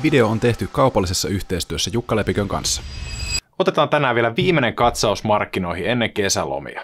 Video on tehty kaupallisessa yhteistyössä Jukka Lepikön kanssa. Otetaan tänään vielä viimeinen katsaus markkinoihin ennen kesälomia.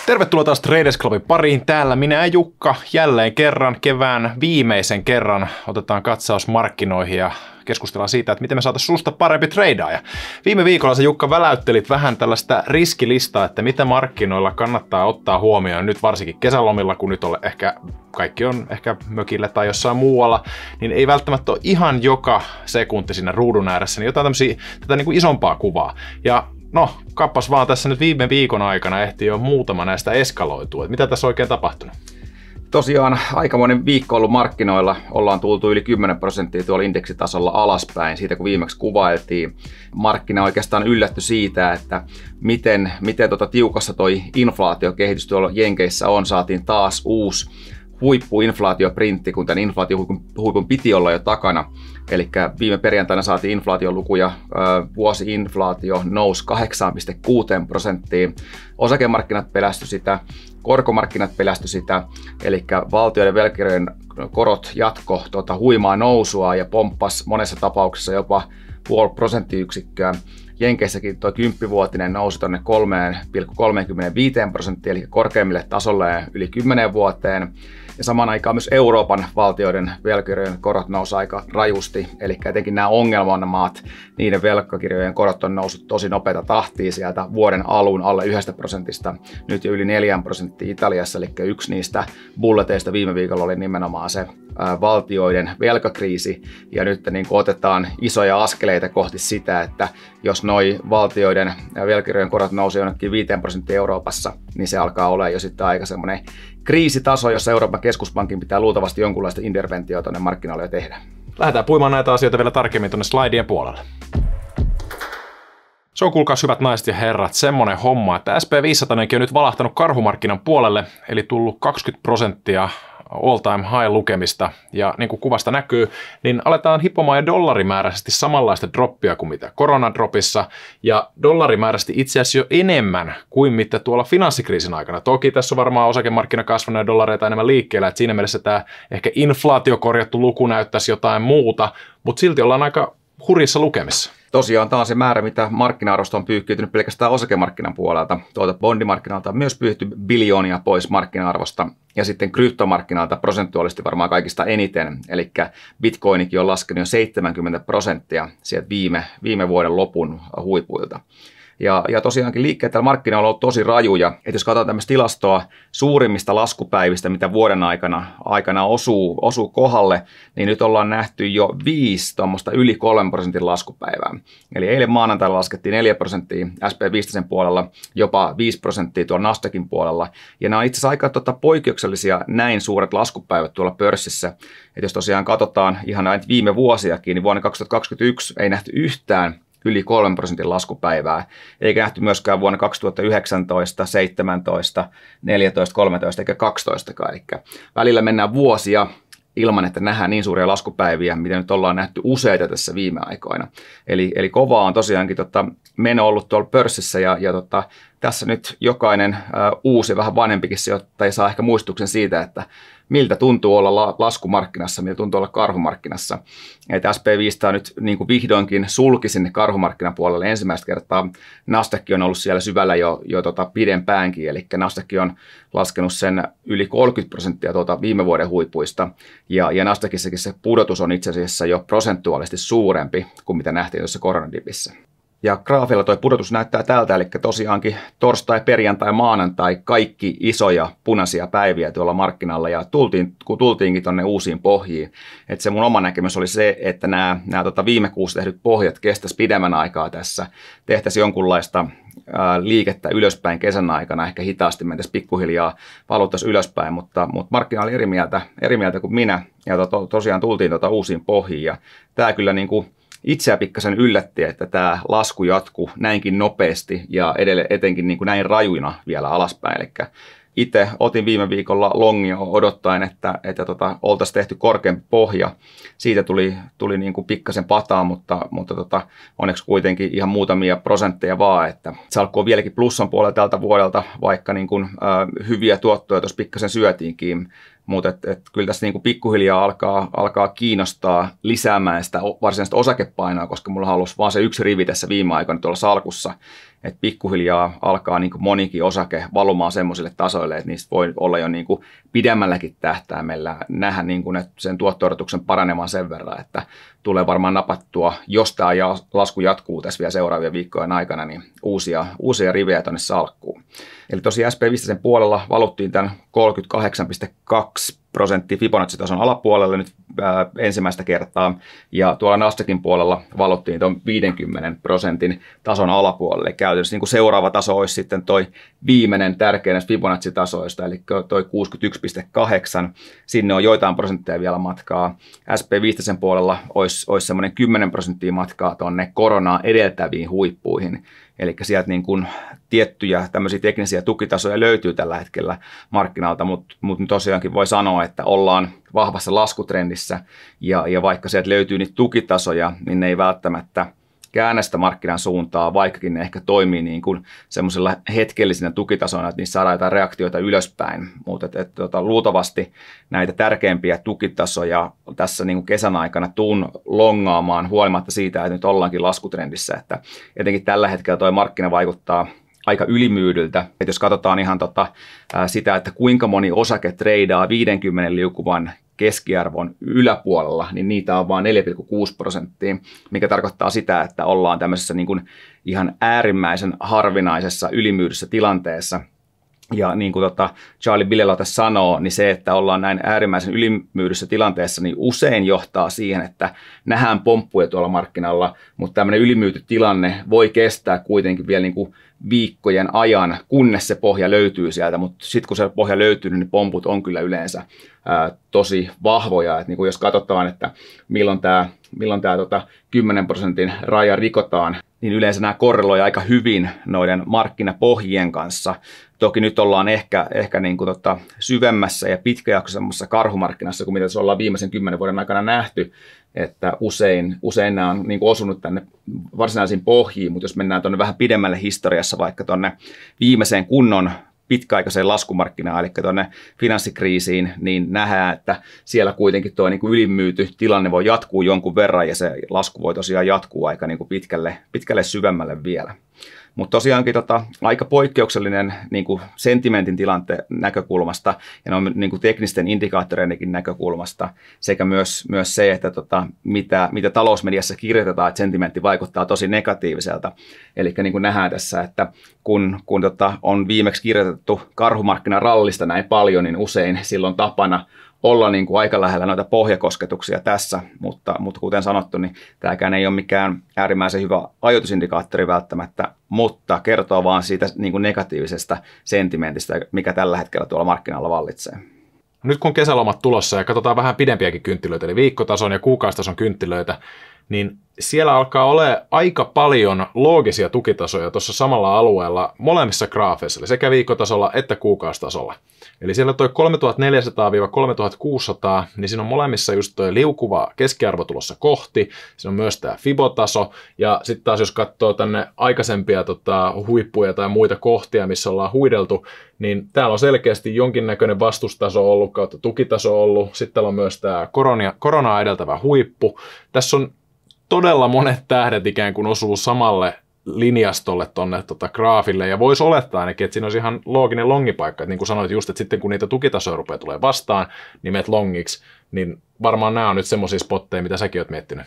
Tervetuloa taas Traders Clubin pariin. Täällä minä ja Jukka jälleen kerran kevään viimeisen kerran otetaan katsaus markkinoihin ja keskustellaan siitä, että miten me saataisiin susta parempi treidaaja. Viime viikolla sä, Jukka, väläyttelit vähän tällaista riskilistaa, että mitä markkinoilla kannattaa ottaa huomioon nyt varsinkin kesälomilla, kun nyt kaikki on ehkä mökillä tai jossain muualla, niin ei välttämättä ole ihan joka sekunti siinä ruudun ääressä, niin jotain tätä niin kuin isompaa kuvaa. Ja no, kappas vaan tässä nyt viime viikon aikana ehti jo muutama näistä eskaloitua. Että mitä tässä oikein tapahtunut? Tosiaan aikamoinen viikko ollut markkinoilla. Ollaan tultu yli 10% tuolla indeksitasolla alaspäin siitä, kun viimeksi kuvailtiin. Markkina oikeastaan yllätty siitä, että miten tiukassa toi inflaatiokehitys tuolla Jenkeissä on. Saatiin taas uusi huippuinflaatioprintti, kun tämän inflaatiohuipun piti olla jo takana. Eli viime perjantaina saatiin inflaatiolukuja, vuosi-inflaatio nousi 8,6%. Osakemarkkinat pelästyi sitä, korkomarkkinat pelästyi sitä, eli valtioiden velkakirjojen korot jatko huimaa nousua ja pomppasi monessa tapauksessa jopa 0,5 prosenttiyksikköä. Jenkeissäkin tuo 10-vuotinen nousi tuonne 3,35%, eli korkeimmille tasolle yli 10 vuoteen. Ja samaan aikaan myös Euroopan valtioiden velkakirjojen korot nousi aika rajusti, eli etenkin nämä ongelmamaat, niiden velkakirjojen korot on noussut tosi nopeata tahtia sieltä vuoden alun alle 1%, nyt jo yli 4% Italiassa, eli yksi niistä bulleteista viime viikolla oli nimenomaan se valtioiden velkakriisi, ja nyt niin otetaan isoja askeleita kohti sitä, että jos noi valtioiden velkakirjojen korot nousee jonnekin 5% Euroopassa, niin se alkaa olla jo sitten aika semmoinen kriisitaso, jossa Euroopan keskuspankin pitää luultavasti jonkunlaista interventiota tuonne markkinoille jo tehdä. Lähdetään puimaan näitä asioita vielä tarkemmin tuonne slaidien puolelle. Se on, kuulkaas hyvät naiset ja herrat, semmonen homma, että SP500 on nyt valahtanut karhumarkkinan puolelle, eli tullut 20% all-time high lukemista, ja niin kuin kuvasta näkyy, niin aletaan hippomaan jo dollarimääräisesti samanlaista droppia kuin mitä koronadropissa, ja dollarimääräisesti itse asiassa jo enemmän kuin mitä tuolla finanssikriisin aikana. Toki tässä on varmaan osakemarkkina kasvanut ja dollareita enemmän liikkeellä, että siinä mielessä tämä ehkä inflaatiokorjattu luku näyttäisi jotain muuta, mutta silti ollaan aika hurjissa lukemissa. Tosiaan tämä on se määrä, mitä markkina-arvosta on pyyhkiytynyt pelkästään osakemarkkinan puolelta. Bondimarkkinalta on myös pyyhty biljoonia pois markkina-arvosta. Ja sitten kryptomarkkinalta prosentuaalisesti varmaan kaikista eniten. Eli Bitcoinikin on laskenut jo 70% sieltä viime vuoden lopun huipuilta. Ja tosiaankin liikkeet täällä markkinoilla on ollut tosi rajuja. Että jos katsotaan tämmöistä tilastoa suurimmista laskupäivistä, mitä vuoden aikana osuu kohdalle, niin nyt ollaan nähty jo 5 tuommoista yli 3% laskupäivää. Eli eilen maanantaina laskettiin 4% SP500 puolella, jopa 5% tuolla Nasdaqin puolella. Ja nämä on itse asiassa aika poikkeuksellisia näin suuret laskupäivät tuolla pörssissä. Että jos tosiaan katsotaan ihan näitä viime vuosiakin, niin vuonna 2021 ei nähty yhtään yli 3% laskupäivää, eikä nähty myöskään vuonna 2019, 17, 14, 13 eikä 12. Eli välillä mennään vuosia ilman, että nähdään niin suuria laskupäiviä, mitä nyt ollaan nähty useita tässä viime aikoina. Eli kovaa on tosiaankin meno ollut tuolla pörssissä ja tässä nyt jokainen uusi, vähän vanhempikin sijoittaja saa ehkä muistuksen siitä, että miltä tuntuu olla laskumarkkinassa, miltä tuntuu olla karhumarkkinassa. Että SP500 nyt niin kuin vihdoinkin sulki sinne karhumarkkinapuolelle ensimmäistä kertaa. Nasdaq on ollut siellä syvällä jo pidempäänkin, eli Nasdaq on laskenut sen yli 30% viime vuoden huipuista. Ja Nasdaqissakin se pudotus on itse asiassa jo prosentuaalisesti suurempi kuin mitä nähtiin tuossa koronadipissä. Ja graafilla tuo pudotus näyttää tältä, eli tosiaankin torstai, perjantai, maanantai, kaikki isoja punaisia päiviä tuolla markkinalla, ja tultiinkin tuonne uusiin pohjiin. Et se mun oma näkemys oli se, että nämä viime kuussa tehdyt pohjat kestäisi pidemmän aikaa tässä, tehtäisiin jonkunlaista liikettä ylöspäin kesän aikana, ehkä hitaasti mentäisiin pikkuhiljaa, valuttaisiin ylöspäin, mutta markkina oli eri mieltä kuin minä, ja tosiaan tultiin uusiin pohjiin, ja tämä kyllä niin kuin itseä pikkasen yllätti, että tämä lasku jatkuu näinkin nopeasti ja etenkin niin kuin näin rajuina vielä alaspäin. Eli itse otin viime viikolla longia odottaen, että oltaisiin tehty korkeampi pohja. Siitä tuli niin kuin pikkasen pataa, mutta onneksi kuitenkin ihan muutamia prosentteja vaan, että salkku on vieläkin plussan puolella tältä vuodelta, vaikka niin kuin, hyviä tuottoja tuossa pikkasen syötiinkin. Mutta kyllä tässä niinku pikkuhiljaa alkaa kiinnostaa lisäämään sitä varsinaista osakepainoa, koska mulla on ollut vaan se yksi rivi tässä viime aikoina tuolla salkussa. Että pikkuhiljaa alkaa niinku monikin osake valumaan semmoisille tasoille, että niistä voi olla jo niinku pidemmälläkin tähtäimellä nähdä niinku sen tuotto-odotuksen paranemaan sen verran, että tulee varmaan napattua, jos tämä lasku jatkuu tässä vielä seuraavien viikkojen aikana, niin uusia rivejä tuonne salkkuun. Eli tosiaan SP500 puolella valuttiin tämän 38,2% Fibonacci-tason alapuolelle nyt ensimmäistä kertaa, ja tuolla Nasdaqin puolella valuttiin tuon 50% tason alapuolelle. Käytännössä niin kuin seuraava taso olisi sitten toi viimeinen tärkeä Fibonacci-tasoista, eli toi 61,8. Sinne on joitain prosentteja vielä matkaa. SP500 puolella olisi semmoinen 10% matkaa tuonne koronaa edeltäviin huippuihin. Eli sieltä niin kuin tiettyjä tämmöisiä teknisiä tukitasoja löytyy tällä hetkellä markkinalta, mutta tosiaankin voi sanoa, että ollaan vahvassa laskutrendissä ja vaikka sieltä löytyy niitä tukitasoja, niin ne ei välttämättä käännä sitä markkinan suuntaa, vaikkakin ne ehkä toimii niin kuin semmoisilla hetkellisinä tukitasoina, että niissä saadaan jotain reaktioita ylöspäin, mutta luultavasti näitä tärkeimpiä tukitasoja tässä niin kuin kesän aikana tuun longaamaan huolimatta siitä, että nyt ollaankin laskutrendissä, että etenkin tällä hetkellä tuo markkina vaikuttaa aika ylimyydyltä. Et jos katsotaan ihan sitä, että kuinka moni osake treidaa 50 liukuvan keskiarvon yläpuolella, niin niitä on vain 4,6%, mikä tarkoittaa sitä, että ollaan tämmöisessä niin kuin ihan äärimmäisen harvinaisessa ylimyydyssä tilanteessa. Ja niin kuin Charlie Bilelot sanoo, niin se, että ollaan näin äärimmäisen ylimyydyssä tilanteessa, niin usein johtaa siihen, että nähdään pomppuja tuolla markkinalla, mutta tämmöinen ylimyyty tilanne voi kestää kuitenkin vielä niin kuin viikkojen ajan, kunnes se pohja löytyy sieltä, mutta sitten kun se pohja löytyy, niin ne pomput on kyllä yleensä tosi vahvoja. Et niin kuin jos katsotaan, että milloin tämä 10% raja rikotaan, niin yleensä nämä korreloivat aika hyvin noiden markkinapohjien kanssa. Toki nyt ollaan ehkä niin kuin syvemmässä ja pitkäjaksoisemmassa karhumarkkinassa kuin mitä se ollaan viimeisen 10 vuoden aikana nähty, että usein nämä on niin kuin osunut tänne varsinaisiin pohjiin, mutta jos mennään tuonne vähän pidemmälle historiassa, vaikka tuonne viimeiseen kunnon pitkäaikaiseen laskumarkkinaan, eli tuonne finanssikriisiin, niin nähdään, että siellä kuitenkin tuo niin kuin ylimyyty tilanne voi jatkuu jonkun verran, ja se lasku voi tosiaan jatkuu aika niin kuin pitkälle syvemmälle vielä. Mutta tosiaankin aika poikkeuksellinen niin kuin sentimentin tilanteen näkökulmasta ja niin kuin teknisten indikaattoreidenkin näkökulmasta sekä myös se, että mitä talousmediassa kirjoitetaan, että sentimentti vaikuttaa tosi negatiiviselta. Eli niin kuin nähdään tässä, että kun on viimeksi kirjoitettu karhumarkkinarallista näin paljon, niin usein silloin tapana olla niin kuin aika lähellä noita pohjakosketuksia tässä, mutta kuten sanottu, niin tämäkään ei ole mikään äärimmäisen hyvä ajoitusindikaattori välttämättä, mutta kertoo vaan siitä niin kuin negatiivisesta sentimentistä, mikä tällä hetkellä tuolla markkinalla vallitsee. Nyt kun kesälomat tulossa ja katsotaan vähän pidempiäkin kynttilöitä, eli viikkotason ja kuukausitason kynttilöitä, niin siellä alkaa olemaan aika paljon loogisia tukitasoja tuossa samalla alueella molemmissa graafeissa, eli sekä viikkotasolla että kuukausitasolla. Eli siellä toi 3400-3600, niin siinä on molemmissa just toi liukuva keskiarvo tulossa kohti, siinä on myös tämä Fibo-taso, ja sitten taas jos katsoo tänne aikaisempia huippuja tai muita kohtia, missä ollaan huideltu, niin täällä on selkeästi jonkinnäköinen vastustaso ollut kautta tukitaso ollut, sitten täällä on myös tämä koronaa edeltävä huippu. Tässä on todella monet tähdet ikään kuin osuu samalle linjastolle tuonne graafille, ja voisi olettaa ainakin, että siinä olisi ihan looginen longipaikka, että niin kuin sanoit just, että sitten kun niitä tukitasoja rupeaa tulee vastaan, niin meet longiksi, niin varmaan nämä on nyt semmoisia spotteja, mitä säkin oot miettinyt.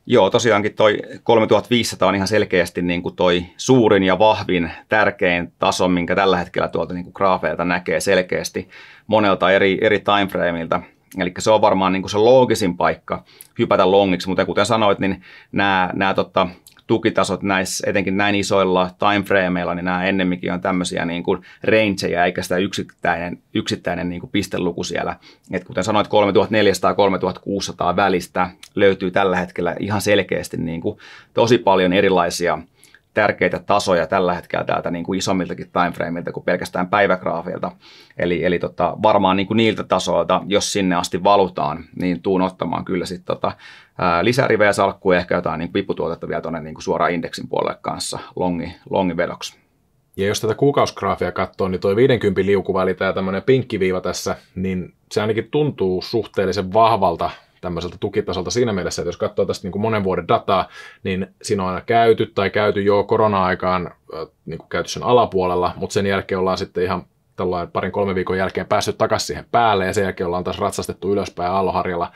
Joo, tosiaankin toi 3500 on ihan selkeästi niin kuin toi suurin ja vahvin tärkein taso, minkä tällä hetkellä tuolta niin kuin graafeilta näkee selkeästi monelta eri timeframeilta. Eli se on varmaan niin kuin se loogisin paikka hypätä longiksi, mutta kuten sanoit, niin nämä tukitasot näissä, etenkin näin isoilla timeframeilla, niin nämä ennemminkin on tämmöisiä niin kuin rangeja, eikä sitä yksittäinen niin kuin pisteluku siellä. Et kuten sanoit, 3400-3600 välistä löytyy tällä hetkellä ihan selkeästi niin kuin tosi paljon erilaisia tärkeitä tasoja tällä hetkellä täältä niin kuin isommiltakin timeframeilta kuin pelkästään päivägraafilta. Eli varmaan niin kuin niiltä tasoilta, jos sinne asti valutaan, niin tuun ottamaan kyllä sitten lisärivejä salkkuja ja ehkä jotain niin viputuotetta vielä tuonne niin suoraan indeksin puolelle kanssa longi vedoksi. Ja jos tätä kuukausigraafia katsoo, niin tuo 50 liukuväli, tämä tämmöinen pinkkiviiva tässä, niin se ainakin tuntuu suhteellisen vahvalta tämmöiseltä tukitasolta siinä mielessä, että jos katsoo tästä niin kuin monen vuoden dataa, niin siinä on aina käyty jo korona-aikaan niin kuin käyty sen alapuolella, mutta sen jälkeen ollaan sitten ihan tällainen 2-3 viikon jälkeen päässyt takaisin siihen päälle, ja sen jälkeen ollaan taas ratsastettu ylöspäin aallonharjalla.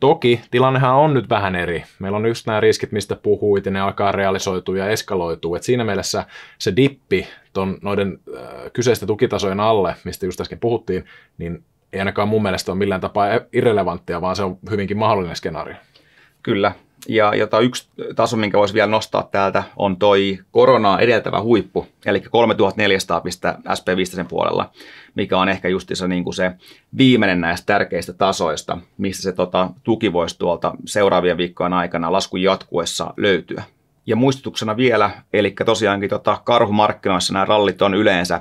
Toki tilannehan on nyt vähän eri. Meillä on just nämä riskit, mistä puhuit, ja ne alkaa realisoitua ja eskaloitua. Et siinä mielessä se dippi noiden kyseisten tukitasojen alle, mistä just äsken puhuttiin, niin ei ainakaan mun mielestä ole millään tapaa irrelevanttia, vaan se on hyvinkin mahdollinen skenaario. Kyllä. Ja yksi taso, minkä voisi vielä nostaa täältä, on toi koronaa edeltävä huippu, eli 3400 SP500 puolella, mikä on ehkä justiinsa niin kuin se viimeinen näistä tärkeistä tasoista, missä se tuki voisi tuolta seuraavien viikkojen aikana laskun jatkuessa löytyä. Ja muistutuksena vielä, eli tosiaankin karhumarkkinoissa nämä rallit on yleensä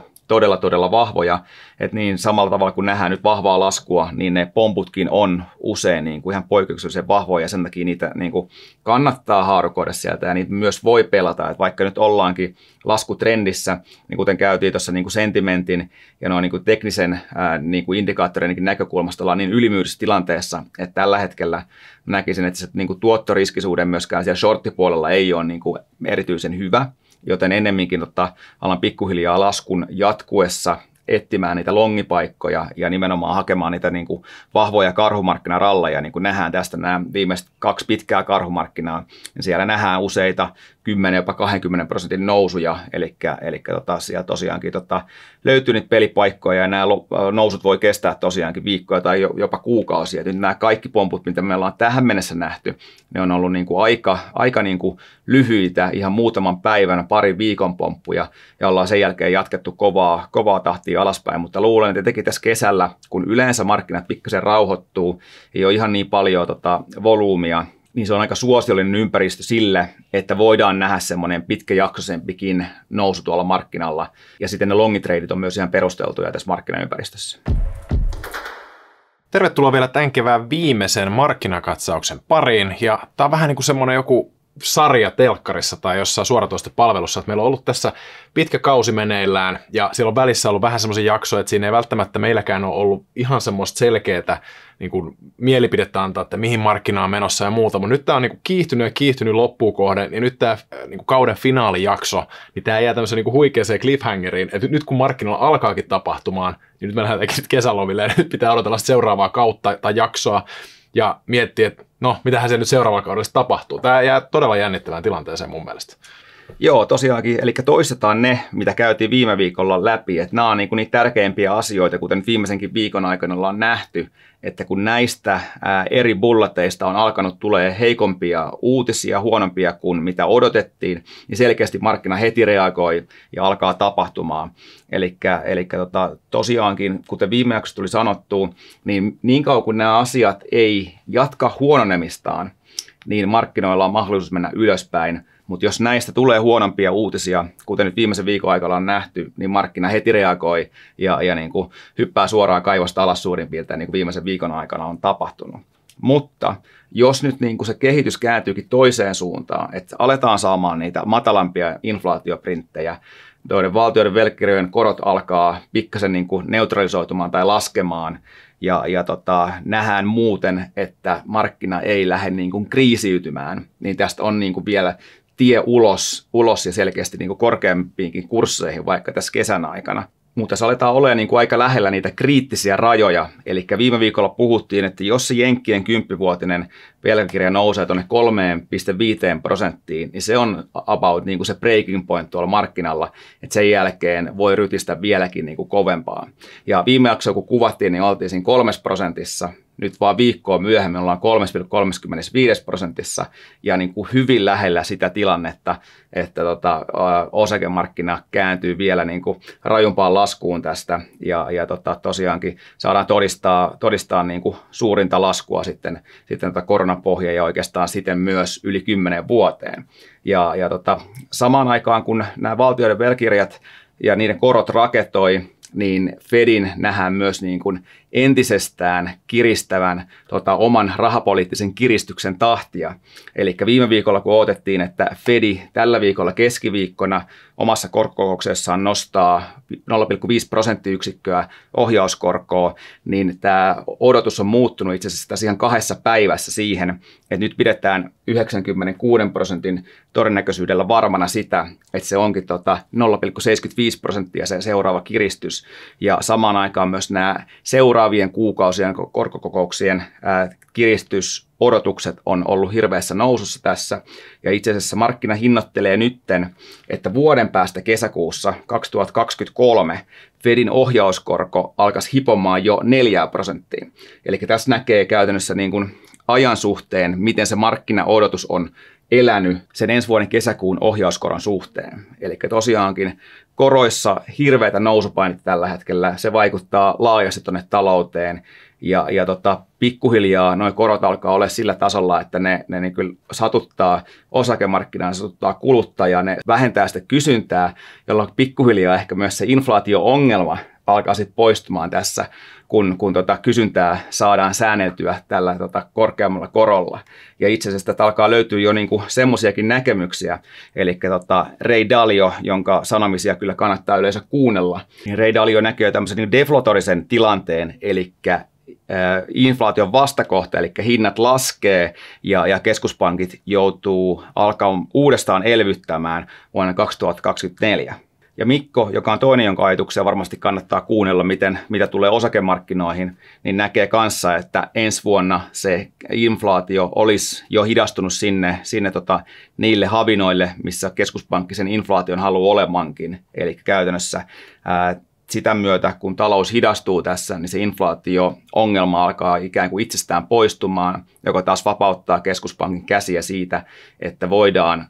todella vahvoja, että niin samalla tavalla kun nähdään nyt vahvaa laskua, niin ne pomputkin on usein niin kuin ihan poikkeuksellisen vahvoja, ja sen takia niitä niin kuin kannattaa haarukoida sieltä, ja niitä myös voi pelata, että vaikka nyt ollaankin laskutrendissä, niin kuten käytiin tuossa niin kuin sentimentin ja noin niin kuin teknisen niin kuin indikaattoreiden näkökulmasta ollaan niin ylimyyrisessä tilanteessa, että tällä hetkellä näkisin, että se niin kuin tuottoriskisuuden myöskään siellä shorttipuolella ei ole niin kuin erityisen hyvä, joten ennemminkin alan pikkuhiljaa laskun jatkuessa etsimään niitä longipaikkoja ja nimenomaan hakemaan niitä niin kuin vahvoja karhumarkkinaralleja, niin kuin nähdään tästä nämä viimeiset 2 pitkää karhumarkkinaa, niin siellä nähdään useita 10 jopa 20% nousuja, eli siellä tosiaankin löytyy niitä pelipaikkoja, ja nämä nousut voi kestää tosiaankin viikkoja tai jopa kuukausia. Nyt nämä kaikki pomput, mitä me ollaan tähän mennessä nähty, ne on ollut niin kuin aika niin kuin lyhyitä, ihan muutaman päivän, pari viikon pomppuja, ja ollaan sen jälkeen jatkettu kovaa tahtia alaspäin, mutta luulen, että teki tässä kesällä, kun yleensä markkinat pikkasen rauhoittuu, ei ole ihan niin paljon volyymia, niin se on aika suosiollinen ympäristö sille, että voidaan nähdä semmoinen pitkäjaksoisempikin nousu tuolla markkinalla. Ja sitten ne longitreidit on myös ihan perusteltuja tässä markkinaympäristössä. Tervetuloa vielä tämän kevään viimeisen markkinakatsauksen pariin. Ja tämä on vähän niin kuin semmoinen joku sarja telkkarissa tai jossain suoratoistopalvelussa, että meillä on ollut tässä pitkä kausi meneillään ja siellä on välissä ollut vähän semmoisia jaksoja, että siinä ei välttämättä meilläkään ole ollut ihan semmoista selkeää niin kuin mielipidettä antaa, että mihin markkinaan on menossa ja muuta, mutta nyt tämä on niin kuin kiihtynyt loppuun kohden ja nyt tämä niin kuin kauden finaalijakso, niin tämä jää tämmöiseen niin kuin huikeaseen cliffhangeriin, että nyt kun markkinoilla alkaakin tapahtumaan, niin nyt me lähdetään kesälomille ja nyt pitää odotella seuraavaa kautta tai jaksoa ja miettiä, että no, mitähän se nyt seuraavalla kaudella tapahtuu. Tämä jää todella jännittävään tilanteeseen mun mielestä. Joo, tosiaankin. Eli toistetaan ne, mitä käytiin viime viikolla läpi. Että nämä on niitä tärkeimpiä asioita, kuten viimeisenkin viikon aikana ollaan nähty, että kun näistä eri bulleteista on alkanut tulee heikompia uutisia, huonompia kuin mitä odotettiin, niin selkeästi markkina heti reagoi ja alkaa tapahtumaan. Eli tosiaankin, kuten viime jaksossa tuli sanottua, niin kauan kun nämä asiat ei jatka huononemistaan, niin markkinoilla on mahdollisuus mennä ylöspäin. Mutta jos näistä tulee huonompia uutisia, kuten nyt viimeisen viikon aikana on nähty, niin markkina heti reagoi ja niin kuin hyppää suoraan kaivosta alas suurin piirtein, niin kuin viimeisen viikon aikana on tapahtunut. Mutta jos nyt niin kuin se kehitys kääntyykin toiseen suuntaan, että aletaan saamaan niitä matalampia inflaatioprinttejä, joiden valtioiden velkakirjojen korot alkaa pikkasen niin kuin neutralisoitumaan tai laskemaan, ja nähdään muuten, että markkina ei lähde niin kuin kriisiytymään, niin tästä on niin kuin vielä tie ulos ja selkeästi niin kuin korkeampiinkin kursseihin vaikka tässä kesän aikana. Mutta se aletaan olemaan niin kuin aika lähellä niitä kriittisiä rajoja. Eli viime viikolla puhuttiin, että jos se Jenkkien 10-vuotinen velkakirja nousee tuonne 3,5%, niin se on about niin kuin se breaking point tuolla markkinalla, että sen jälkeen voi rytistä vieläkin niin kuin kovempaa. Ja viime jaksoa kun kuvattiin, niin oltiin siinä 3%, Nyt vaan viikkoa myöhemmin ollaan 3,35% ja niin kuin hyvin lähellä sitä tilannetta, että osakemarkkina kääntyy vielä niin kuin rajumpaan laskuun tästä ja tosiaankin saadaan todistaa niin kuin suurinta laskua sitten koronapohjaa ja oikeastaan siten myös yli 10 vuoteen. Ja samaan aikaan kun nämä valtioiden velkakirjat ja niiden korot raketoi, niin Fedin nähdään myös niin kuin entisestään kiristävän oman rahapoliittisen kiristyksen tahtia. Eli viime viikolla, kun odotettiin, että Fedi tällä viikolla keskiviikkona omassa korkokokouksessaan nostaa 0,5% ohjauskorkoa, niin tämä odotus on muuttunut itse asiassa ihan 2 päivässä siihen, että nyt pidetään 96% todennäköisyydellä varmana sitä, että se onkin 0,75% se seuraava kiristys. Ja samaan aikaan myös nämä seuraavien kuukausien korkokokouksien kiristysodotukset on ollut hirveässä nousussa tässä. Ja itse asiassa markkina hinnoittelee nytten, että vuoden päästä kesäkuussa 2023 Fedin ohjauskorko alkaisi hipomaan jo 4%. Eli tässä näkee käytännössä niin kuin ajan suhteen, miten se markkinaodotus on elänyt sen ensi vuoden kesäkuun ohjauskoron suhteen. Eli tosiaankin koroissa hirveitä nousupainetta tällä hetkellä. Se vaikuttaa laajasti tuonne talouteen ja pikkuhiljaa nuo korot alkaa olla sillä tasolla, että ne niin kyllä satuttaa osakemarkkinaa, ne satuttaa kuluttajaa, ne vähentää sitä kysyntää, jolloin pikkuhiljaa ehkä myös se inflaatio-ongelma alkaa sitten poistumaan tässä, kun kysyntää saadaan säänneltyä tällä korkeammalla korolla. Ja itse asiassa tätä alkaa löytyä jo niinku semmoisiakin näkemyksiä, eli Ray Dalio, jonka sanomisia kyllä kannattaa yleensä kuunnella, niin Ray Dalio näkee tämmöisen niin deflatorisen tilanteen, eli inflaation vastakohta, eli hinnat laskee ja keskuspankit joutuu alkaa uudestaan elvyttämään vuonna 2024. Ja Mikko, joka on toinen, jonka ajatuksia varmasti kannattaa kuunnella, mitä tulee osakemarkkinoihin, niin näkee kanssa, että ensi vuonna se inflaatio olisi jo hidastunut sinne niille havinoille, missä keskuspankki sen inflaation haluaa olemankin. Eli käytännössä sitä myötä, kun talous hidastuu tässä, niin se inflaatio-ongelma alkaa ikään kuin itsestään poistumaan, joka taas vapauttaa keskuspankin käsiä siitä, että voidaan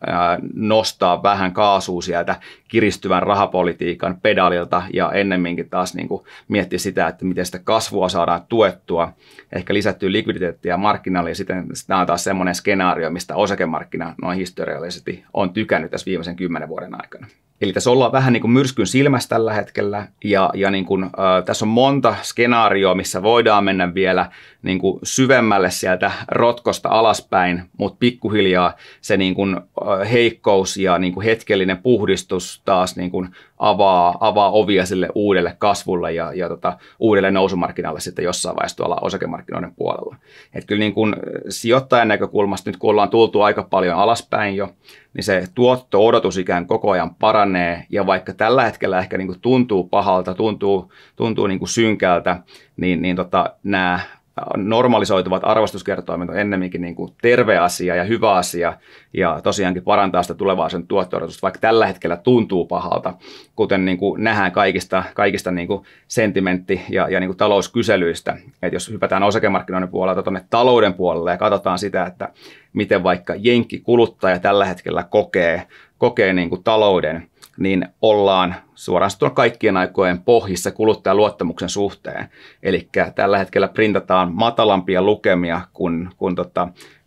nostaa vähän kaasua sieltä kiristyvän rahapolitiikan pedaalilta ja ennemminkin taas niin kuin miettiä sitä, että miten sitä kasvua saadaan tuettua, ehkä lisättyä likviditeettiä markkinalle ja sitten tämä on taas semmoinen skenaario, mistä osakemarkkina noin historiallisesti on tykännyt tässä viimeisen 10 vuoden aikana. Eli tässä ollaan vähän niin kuin myrskyn silmässä tällä hetkellä ja niin kuin, tässä on monta skenaarioa, missä voidaan mennä vielä niin kuin syvemmälle sieltä rotkosta alaspäin, mutta pikkuhiljaa se niin kuin heikkous ja niin kuin hetkellinen puhdistus taas niin kuin avaa ovia sille uudelle kasvulle ja uudelle nousumarkkinalle sitten jossain vaiheessa tuolla osakemarkkinoiden puolella. Että kyllä niin kuin sijoittajan näkökulmasta nyt kun ollaan tultu aika paljon alaspäin jo, niin se tuotto-odotus ikään koko ajan paranee ja vaikka tällä hetkellä ehkä niin kuin tuntuu pahalta, tuntuu niin kuin synkältä, niin nämä normalisoituvat arvostuskertoimet on ennemminkin niin kuin terve asia ja hyvä asia ja tosiaankin parantaa sitä tulevaisuuden tuotto-odotusta, vaikka tällä hetkellä tuntuu pahalta, kuten niin kuin nähdään kaikista niin kuin sentimentti- ja niin kuin talouskyselyistä. Et jos hypätään osakemarkkinoiden puolelta tuonne talouden puolelle ja katsotaan sitä, että miten vaikka jenkkikuluttaja tällä hetkellä kokee niin kuin talouden, niin ollaan suoraan kaikkien aikojen pohjissa kuluttajaluottamuksen suhteen. Eli tällä hetkellä printataan matalampia lukemia kuin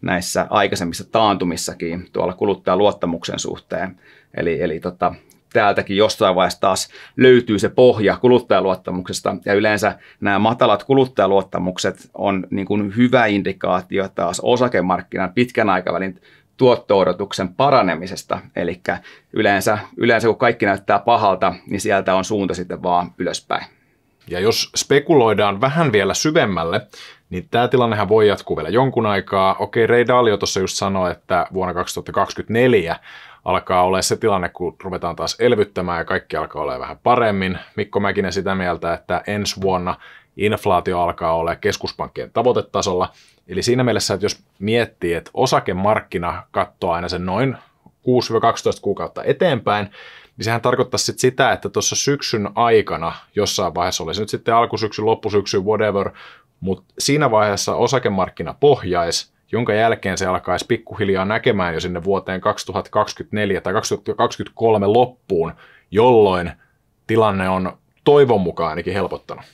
näissä aikaisemmissa taantumissakin tuolla kuluttajaluottamuksen suhteen. Eli täältäkin jossain vaiheessa taas löytyy se pohja kuluttajaluottamuksesta ja yleensä nämä matalat kuluttajaluottamukset on niin kuin hyvä indikaatio taas osakemarkkinan pitkän aikavälin tuotto-odotuksen paranemisesta. Eli yleensä kun kaikki näyttää pahalta, niin sieltä on suunta sitten vaan ylöspäin. Ja jos spekuloidaan vähän vielä syvemmälle, niin tämä tilannehan voi jatkuu vielä jonkun aikaa. Okei, Ray Dalio tuossa just sanoi, että vuonna 2024 alkaa olla se tilanne, kun ruvetaan taas elvyttämään ja kaikki alkaa olla vähän paremmin. Mikko Mäkinen sitä mieltä, että ensi vuonna inflaatio alkaa olla keskuspankkien tavoitetasolla. Eli siinä mielessä, että jos miettii, että osakemarkkina katsoo aina sen noin 6-12 kuukautta eteenpäin, niin sehän tarkoittaisi sitä, että tuossa syksyn aikana jossain vaiheessa olisi nyt sitten alkusyksy, loppusyksy, whatever, mutta siinä vaiheessa osakemarkkina pohjaisi, jonka jälkeen se alkaisi pikkuhiljaa näkemään jo sinne vuoteen 2024 tai 2023 loppuun, jolloin tilanne on toivon mukaan ainakin helpottanut.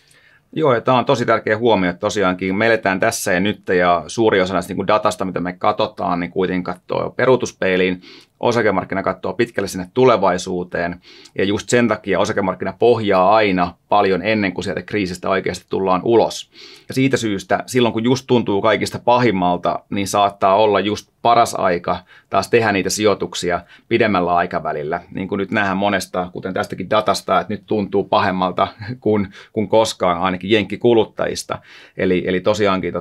Joo, ja tämä on tosi tärkeä huomio, että tosiaankin me eletään tässä ja nyt, ja suuri osa näistä niin kuin datasta, mitä me katsotaan, niin kuitenkin katsoo peruutuspeiliin. Osakemarkkina katsoo pitkälle sinne tulevaisuuteen, ja just sen takia osakemarkkina pohjaa aina paljon ennen kuin sieltä kriisistä oikeasti tullaan ulos. Ja siitä syystä, silloin kun just tuntuu kaikista pahimmalta, niin saattaa olla just paras aika taas tehdä niitä sijoituksia pidemmällä aikavälillä. Niin kuin nyt nähdään monesta, kuten tästäkin datasta, että nyt tuntuu pahemmalta kuin koskaan ainakin jenkkikuluttajista. Eli tosiaankin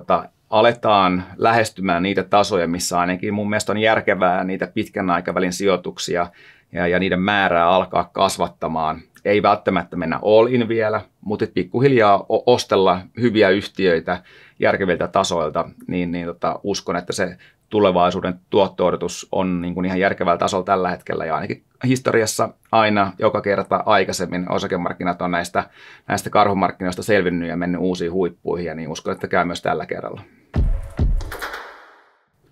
aletaan lähestymään niitä tasoja, missä ainakin mun mielestä on järkevää niitä pitkän aikavälin sijoituksia ja niiden määrää alkaa kasvattamaan. Ei välttämättä mennä all in vielä, mutta pikkuhiljaa ostella hyviä yhtiöitä järkeviltä tasoilta, niin uskon, että se tulevaisuuden tuotto-odotus on niin kuin ihan järkevällä tasolla tällä hetkellä, ja ainakin historiassa aina joka kerta aikaisemmin osakemarkkinat on näistä karhumarkkinoista selvinnyt ja mennyt uusiin huippuihin, ja niin uskon, että käy myös tällä kerralla.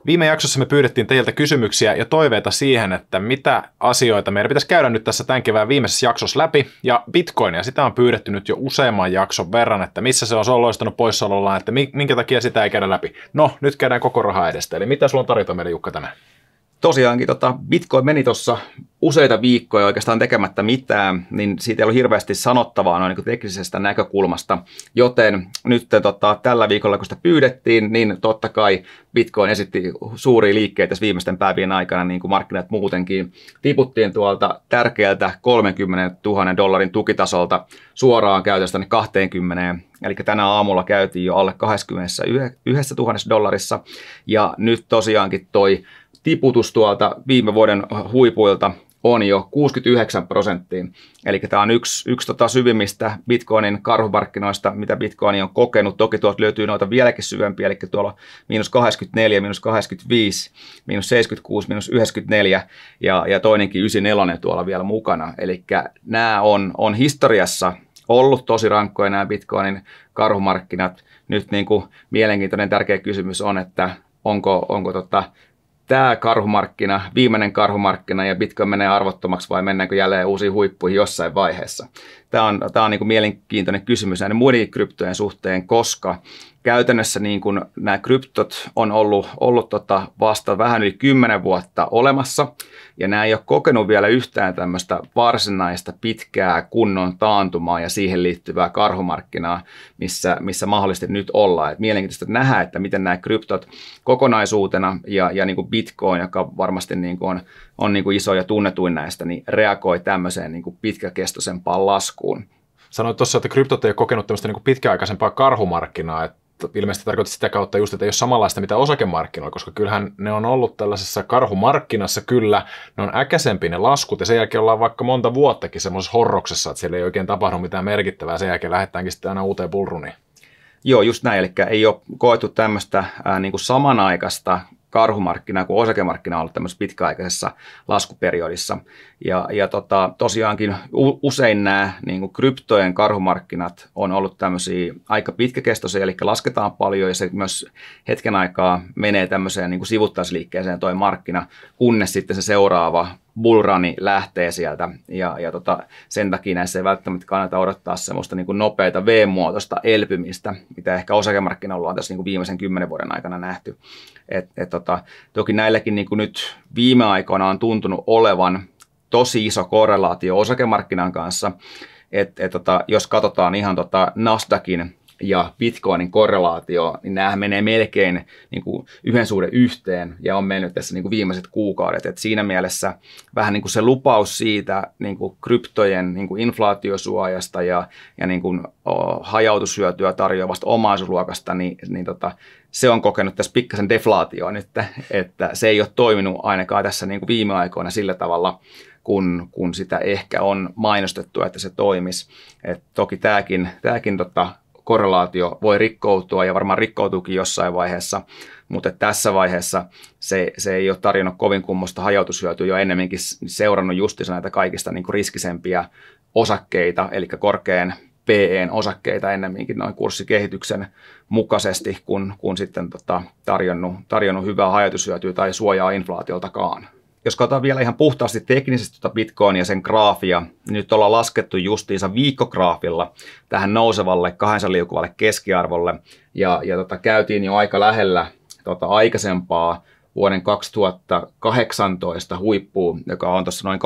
Viime jaksossa me pyydettiin teiltä kysymyksiä ja toiveita siihen, että mitä asioita meidän pitäisi käydä nyt tässä tämän kevään viimeisessä jaksossa läpi. Ja Bitcoinia, sitä on pyydetty nyt jo useamman jakson verran, että missä se on loistanut poissaolollaan, että minkä takia sitä ei käydä läpi. No, nyt käydään koko rahaa edestä. Eli mitä sulla on tarjota meille, Jukka, tänään? Tosiaankin Bitcoin meni tuossa useita viikkoja oikeastaan tekemättä mitään, niin siitä ei ollut hirveästi sanottavaa noin niin teknisestä näkökulmasta, joten nyt tällä viikolla, kun sitä pyydettiin, niin totta kai Bitcoin esitti suuria liikkeitä viimeisten päivien aikana, niin kuin markkinat muutenkin. Tiputtiin tuolta tärkeältä $30,000 tukitasolta suoraan käytöstä 20, eli tänä aamulla käytiin jo alle $21,000, ja nyt tosiaankin toi tiputus tuolta viime vuoden huipuilta on jo 69%. Eli tämä on yksi syvimmistä Bitcoinin karhumarkkinoista, mitä Bitcoin on kokenut. Toki tuolta löytyy noita vieläkin syvempiä, eli tuolla -24, -25, -76, -94 ja toinenkin 94 tuolla vielä mukana. Eli nämä on historiassa ollut tosi rankkoja nämä Bitcoinin karhumarkkinat. Nyt niin kuin mielenkiintoinen tärkeä kysymys on, että onko tämä karhumarkkina, viimeinen karhumarkkina ja Bitcoin menee arvottomaksi vai mennäänkö jälleen uusiin huippuihin jossain vaiheessa? Tämä on niin kuin mielenkiintoinen kysymys näiden muiden kryptojen suhteen, koska käytännössä niin kuin nämä kryptot on ollut vasta vähän yli 10 vuotta olemassa, ja nämä ei ole kokenut vielä yhtään tämmöistä varsinaista pitkää kunnon taantumaa ja siihen liittyvää karhumarkkinaa, missä mahdollisesti nyt ollaan. Et mielenkiintoista nähdä, että miten nämä kryptot kokonaisuutena ja niin kuin Bitcoin, joka varmasti niin kuin on niin kuin iso ja tunnetuin näistä, niin reagoi tämmöiseen niin kuin pitkäkestoisempaan laskuun. Sanoit tuossa, että kryptot ei ole kokenut tämmöistä niin kuin pitkäaikaisempaa karhumarkkinaa, että ilmeisesti tarkoitti sitä kautta just, että ei ole samanlaista mitä osakemarkkinoilla, koska kyllähän ne on ollut tällaisessa karhumarkkinassa kyllä, ne on äkäisempi ne laskut, ja sen jälkeen ollaan vaikka monta vuottakin semmoisessa horroksessa, että siellä ei oikein tapahdu mitään merkittävää, sen jälkeen lähdetäänkin sitten aina uuteen bullruniin. Joo, just näin, eli ei ole koettu tämmöistä niin kuin samanaikaista karhumarkkinaa kuin osakemarkkina on ollut tämmöisessä pitkäaikaisessa laskuperiodissa. Ja tosiaankin usein nämä niin kuin kryptojen karhumarkkinat on ollut tämmöisiä aika pitkäkestoisia, eli lasketaan paljon ja se myös hetken aikaa menee tämmöiseen niin kuin sivuttaisliikkeeseen toi markkina, kunnes sitten se seuraava bullruni lähtee sieltä. Ja sen takia näissä ei välttämättä kannata odottaa semmoista niin kuin nopeata V-muotoista elpymistä, mitä ehkä osakemarkkinoilla on tässä niin kuin viimeisen 10 vuoden aikana nähty. Toki näilläkin niin kuin nyt viime aikoina on tuntunut olevan tosi iso korrelaatio osakemarkkinan kanssa, jos katsotaan ihan Nasdaqin ja Bitcoinin korrelaatio, niin näähän menee melkein niin kuin 1:1 ja on mennyt tässä niin kuin viimeiset kuukaudet. Et siinä mielessä vähän niin kuin se lupaus siitä niin kuin kryptojen niin kuin inflaatiosuojasta ja niin kuin hajautushyötyä tarjoavasta omaisuusluokasta, niin se on kokenut tässä pikkasen deflaatioon nyt, että se ei ole toiminut ainakaan tässä niin kuin viime aikoina sillä tavalla, kun sitä ehkä on mainostettu, että se toimisi. Et toki tämäkin korrelaatio voi rikkoutua ja varmaan rikkoutuukin jossain vaiheessa, mutta tässä vaiheessa se ei ole tarjonnut kovin kummoista hajautushyötyä, jo ennemminkin seurannut justiinsa näitä kaikista niin kuin riskisempiä osakkeita, eli korkean PE:n osakkeita ennemminkin noin kurssikehityksen mukaisesti, kun sitten tarjonnut hyvää hajautushyötyä tai suojaa inflaatioltakaan. Jos katsotaan vielä ihan puhtaasti teknisesti Bitcoin ja sen graafia, niin nyt ollaan laskettu justiinsa viikkograafilla tähän nousevalle 200 liukuvalle keskiarvolle ja käytiin jo aika lähellä aikaisempaa vuoden 2018 huippua, joka on tuossa noin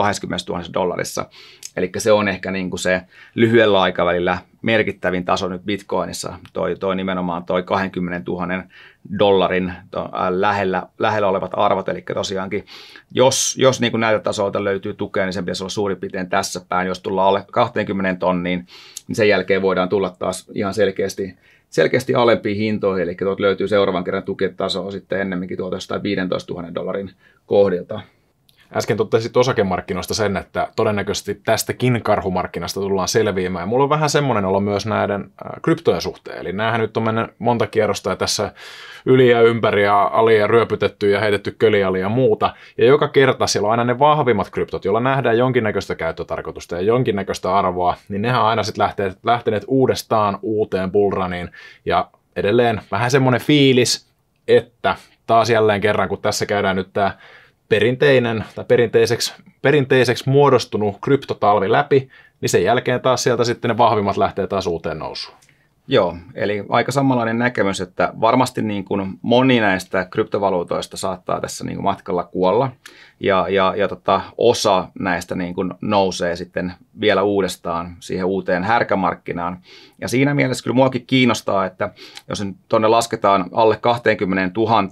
$20,000. Eli se on ehkä niin kuin se lyhyellä aikavälillä merkittävin taso nyt Bitcoinissa, toi nimenomaan toi $20,000 lähellä olevat arvot. Eli tosiaankin, jos niin kuin näiltä tasoilta löytyy tukea, niin sen pitäisi olla suurin piirtein tässä päin. Jos tullaan alle 20 tonniin, niin sen jälkeen voidaan tulla taas ihan selkeästi alempiin hintoihin, eli tuolta löytyy seuraavan kerran tukitasoa sitten ennemminkin tuolta jostain $15,000 kohdilta. Äsken totesit osakemarkkinoista sen, että todennäköisesti tästäkin karhumarkkinasta tullaan selviämään. Mulla on vähän semmoinen olo myös näiden kryptojen suhteen. Eli näähän nyt on mennyt monta kierrosta ja tässä yli ja ympäri ja ali ja ryöpytetty ja heitetty köliali ja muuta. Ja joka kerta siellä on aina ne vahvimmat kryptot, joilla nähdään jonkinnäköistä käyttötarkoitusta ja jonkinnäköistä arvoa, niin nehän on aina sitten lähteneet uudestaan uuteen bullruniin. Ja edelleen vähän semmoinen fiilis, että taas jälleen kerran, kun tässä käydään nyt tämä perinteiseksi muodostunut kryptotalvi läpi, niin sen jälkeen taas sieltä sitten ne vahvimmat lähtee taas uuteen nousuun. Joo, eli aika samanlainen näkemys, että varmasti niin kuin moni näistä kryptovaluutoista saattaa tässä niin kuin matkalla kuolla, ja osa näistä niin kuin nousee sitten vielä uudestaan siihen uuteen härkämarkkinaan. Ja siinä mielessä kyllä muakin kiinnostaa, että jos tuonne lasketaan alle 20 000,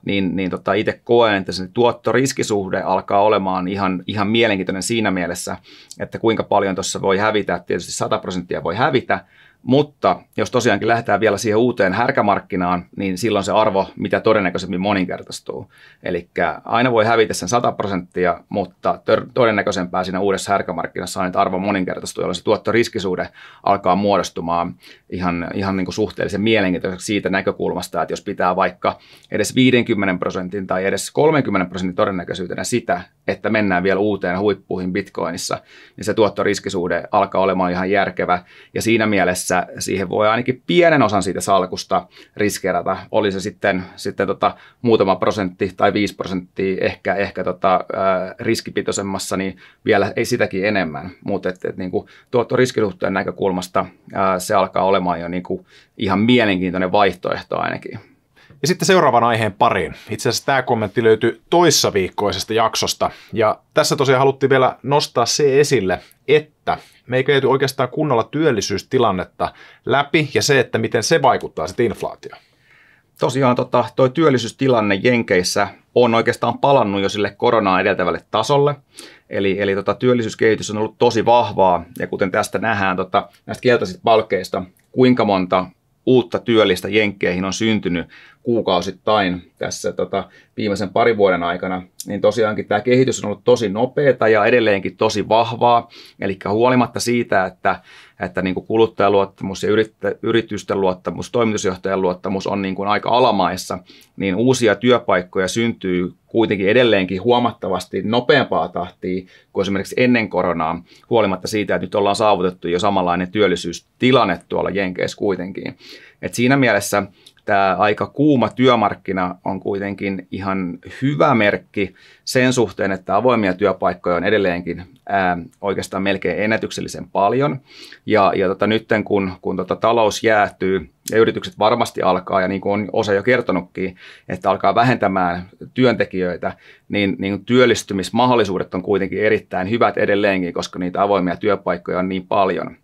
niin itse koen, että se tuottoriskisuhde alkaa olemaan ihan mielenkiintoinen siinä mielessä, että kuinka paljon tuossa voi hävitä. Tietysti 100% voi hävitä, mutta jos tosiaankin lähdetään vielä siihen uuteen härkämarkkinaan, niin silloin se arvo mitä todennäköisemmin moninkertaistuu. Eli aina voi hävitä sen 100%, mutta todennäköisempää siinä uudessa härkämarkkinassa on, että arvo moninkertaistuu, jolloin se tuottoriskisuhde alkaa muodostumaan ihan niin kuin suhteellisen mielenkiintoiseksi siitä näkökulmasta, että jos pitää vaikka edes 50% tai edes 30% todennäköisyytenä sitä, että mennään vielä uuteen huippuihin Bitcoinissa, niin se tuottoriskisuhde alkaa olemaan ihan järkevä, ja siinä mielessä siihen voi ainakin pienen osan siitä salkusta riskeerata, oli se sitten muutama prosentti tai 5% ehkä riskipitoisemmassa, niin vielä ei sitäkin enemmän, mutta niin tuottoriskisuhteen näkökulmasta se alkaa olemaan jo niin kuin ihan mielenkiintoinen vaihtoehto ainakin. Ja sitten seuraavan aiheen pariin. Itse asiassa tämä kommentti löytyi toissaviikkoisesta jaksosta. Ja tässä tosiaan haluttiin vielä nostaa se esille, että me ei käyty oikeastaan kunnolla työllisyystilannetta läpi ja se, että miten se vaikuttaa sitten inflaatioon. Tosiaan toi työllisyystilanne Jenkeissä on oikeastaan palannut jo sille koronaa edeltävälle tasolle. Eli työllisyyskehitys on ollut tosi vahvaa, ja kuten tästä nähdään näistä keltaisista palkeista, kuinka monta uutta työllistä Jenkkeihin on syntynyt kuukausittain tässä viimeisen parin vuoden aikana, niin tosiaankin tämä kehitys on ollut tosi nopeata ja edelleenkin tosi vahvaa. Eli huolimatta siitä, että niin kuin kuluttajaluottamus ja yritysten luottamus, toimitusjohtajan luottamus on niin kuin aika alamaissa, niin uusia työpaikkoja syntyy kuitenkin edelleenkin huomattavasti nopeampaa tahtia kuin esimerkiksi ennen koronaa, huolimatta siitä, että nyt ollaan saavutettu jo samanlainen työllisyystilanne tuolla Jenkeissä kuitenkin. Et siinä mielessä tämä aika kuuma työmarkkina on kuitenkin ihan hyvä merkki sen suhteen, että avoimia työpaikkoja on edelleenkin oikeastaan melkein ennätyksellisen paljon. Ja nyt kun talous jäähtyy ja yritykset varmasti alkaa, ja niin kuin on osa jo kertonutkin, että alkaa vähentämään työntekijöitä, niin työllistymismahdollisuudet on kuitenkin erittäin hyvät edelleenkin, koska niitä avoimia työpaikkoja on niin paljon.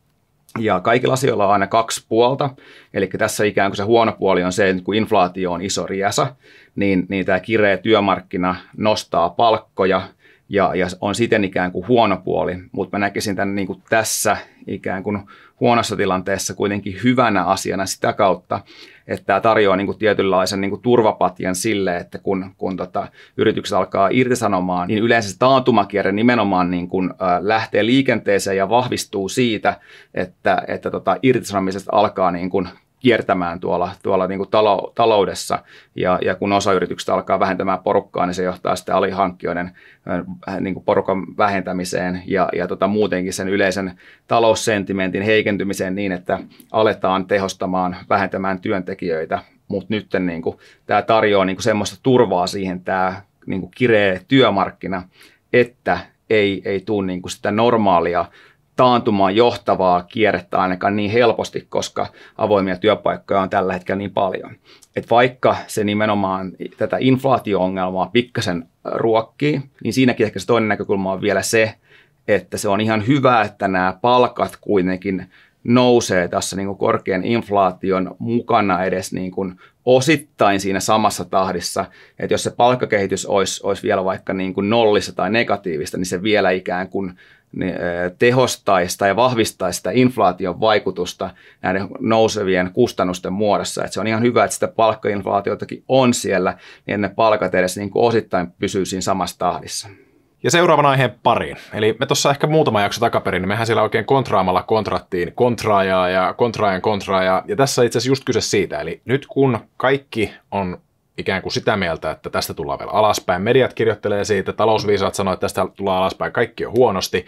Ja kaikilla asioilla on aina kaksi puolta, eli tässä ikään kuin se huono puoli on se, että kun inflaatio on iso riesa, niin tämä kireä työmarkkina nostaa palkkoja, ja on siten ikään kuin huono puoli, mutta mä näkisin tämän niin kuin tässä ikään kuin huonossa tilanteessa kuitenkin hyvänä asiana sitä kautta, että tämä tarjoaa niin kuin tietynlaisen niin kuin turvapatjan sille, että kun yritykset alkaa irtisanomaan, niin yleensä se taantumakierre nimenomaan niin kuin, lähtee liikenteeseen ja vahvistuu siitä, että irtisanomiset alkaa niin kuin kiertämään tuolla niin kuin taloudessa, ja kun osa yrityksistä alkaa vähentämään porukkaa, niin se johtaa sitten alihankkijoiden niin kuin porukan vähentämiseen ja muutenkin sen yleisen taloussentimentin heikentymiseen niin, että aletaan tehostamaan, vähentämään työntekijöitä, mutta nyt niin kuin, tämä tarjoaa niin kuin semmoista turvaa siihen, tämä niin kuin kireä työmarkkina, että ei tule niin kuin sitä normaalia taantumaan johtavaa kierrettä ainakaan niin helposti, koska avoimia työpaikkoja on tällä hetkellä niin paljon. Et vaikka se nimenomaan tätä inflaatio-ongelmaa pikkasen ruokkii, niin siinäkin ehkä se toinen näkökulma on vielä se, että se on ihan hyvä, että nämä palkat kuitenkin nousee tässä niin kuin korkean inflaation mukana edes niin kuin osittain siinä samassa tahdissa, että jos se palkkakehitys olisi vielä vaikka niin kuin nollissa tai negatiivista, niin se vielä ikään kuin tehostaisi tai vahvistaisi sitä inflaation vaikutusta näiden nousevien kustannusten muodossa. Että se on ihan hyvä, että sitä palkkainflaatiotakin on siellä, niin ne palkat edes niin kuin osittain pysyy siinä samassa tahdissa. Ja seuraavan aiheen pariin. Eli me tuossa ehkä muutama jakso takaperin, niin mehän siellä oikein kontraamalla kontrattiin kontraajaa ja kontraajan kontraajaa. Ja tässä itse asiassa just kyse siitä. Eli nyt kun kaikki on ikään kuin sitä mieltä, että tästä tullaan vielä alaspäin, mediat kirjoittelee siitä, talousviisaat sanoo, että tästä tullaan alaspäin, kaikki on huonosti,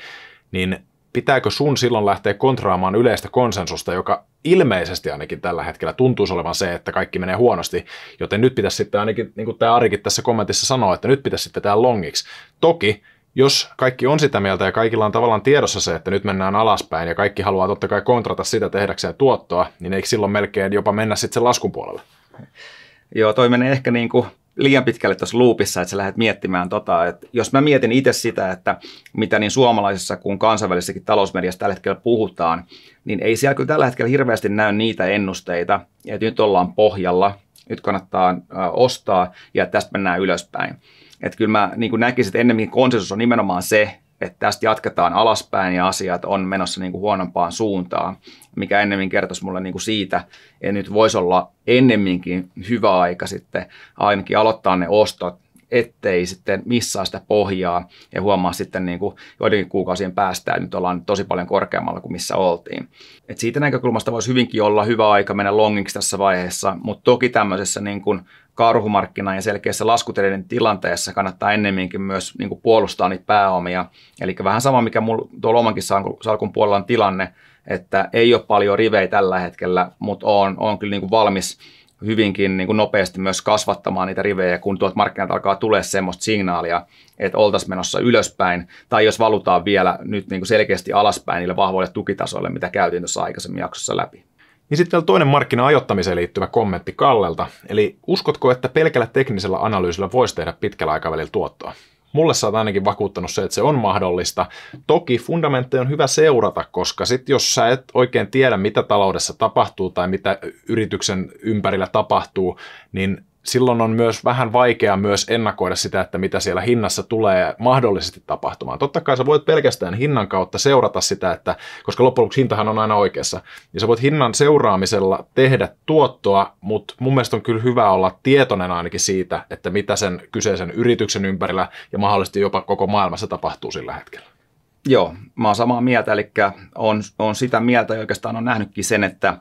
niin pitääkö sun silloin lähteä kontraamaan yleistä konsensusta, joka ilmeisesti ainakin tällä hetkellä tuntuisi olevan se, että kaikki menee huonosti, joten nyt pitäisi sitten ainakin, niin kuin tämä Arikin tässä kommentissa sanoo, että nyt pitäisi sitten tämä longiksi. Toki, jos kaikki on sitä mieltä ja kaikilla on tavallaan tiedossa se, että nyt mennään alaspäin ja kaikki haluaa totta kai kontrata sitä tehdäkseen tuottoa, niin eikö silloin melkein jopa mennä sitten sen laskun puolelle? Joo, toi menee ehkä niin kuin liian pitkälle tuossa loopissa, että sä lähdet miettimään että jos mä mietin itse sitä, että mitä niin suomalaisessa kuin kansainvälisessäkin talousmediassa tällä hetkellä puhutaan, niin ei siellä kyllä tällä hetkellä hirveästi näy niitä ennusteita, että nyt ollaan pohjalla, nyt kannattaa ostaa ja tästä mennään ylöspäin. Että kyllä mä niin kuin näkisin, että ennemminkin konsensus on nimenomaan se, että tästä jatketaan alaspäin ja asiat on menossa niin kuin huonompaan suuntaan, mikä ennemmin kertoisi mulle niin kuin siitä, että nyt voisi olla ennemminkin hyvä aika sitten ainakin aloittaa ne ostot, ettei sitten missaa sitä pohjaa ja huomaa sitten niin kuin joidenkin kuukausien päästä, että nyt ollaan tosi paljon korkeammalla kuin missä oltiin. Et siitä näkökulmasta voisi hyvinkin olla hyvä aika mennä longiksi tässä vaiheessa, mutta toki tämmöisessä niin kuin karhumarkkinan ja selkeässä laskuteiden tilanteessa kannattaa ennemminkin myös niin kuin puolustaa niitä pääomia. Eli vähän sama, mikä mulla tuolla omankin salkun puolella on tilanne, että ei ole paljon rivejä tällä hetkellä, mutta on kyllä niin kuin valmis hyvinkin niin kuin nopeasti myös kasvattamaan niitä rivejä, kun tuolta markkinat alkaa tulee semmoista signaalia, että oltaisiin menossa ylöspäin, tai jos valutaan vielä nyt niin kuin selkeästi alaspäin niille vahvoille tukitasoille, mitä käytiin tuossa aikaisemmin jaksossa läpi. Niin sitten vielä toinen markkina-ajoittamiseen liittyvä kommentti Kallelta. Eli uskotko, että pelkällä teknisellä analyysillä voisi tehdä pitkällä aikavälillä tuottoa? Mulle sä oot ainakin vakuuttanut se, että se on mahdollista. Toki fundamentteja on hyvä seurata, koska sitten jos sä et oikein tiedä, mitä taloudessa tapahtuu tai mitä yrityksen ympärillä tapahtuu, niin silloin on myös vähän vaikea myös ennakoida sitä, että mitä siellä hinnassa tulee mahdollisesti tapahtumaan. Totta kai sä voit pelkästään hinnan kautta seurata sitä, että, koska loppujen lopuksi hintahan on aina oikeassa, ja sä voit hinnan seuraamisella tehdä tuottoa, mutta mun mielestä on kyllä hyvä olla tietoinen ainakin siitä, että mitä sen kyseisen yrityksen ympärillä ja mahdollisesti jopa koko maailmassa tapahtuu sillä hetkellä. Joo, mä oon samaa mieltä, eli on sitä mieltä ja oikeastaan on nähnytkin sen, että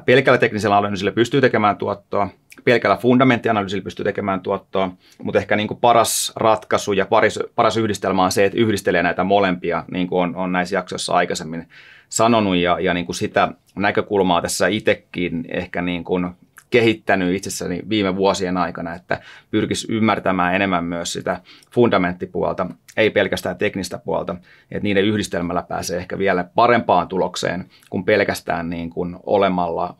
pelkällä teknisellä analyysillä pystyy tekemään tuottoa, pelkällä fundamenttianalyysillä pystyy tekemään tuottoa, mutta ehkä niin kuin paras ratkaisu ja paras yhdistelmä on se, että yhdistelee näitä molempia, niin kuin on näissä jaksoissa aikaisemmin sanonut, ja niin kuin sitä näkökulmaa tässä itsekin ehkä niin kuin kehittänyt itsessäni viime vuosien aikana, että pyrkisi ymmärtämään enemmän myös sitä fundamenttipuolta, ei pelkästään teknistä puolta, että niiden yhdistelmällä pääsee ehkä vielä parempaan tulokseen kuin pelkästään niin kuin olemalla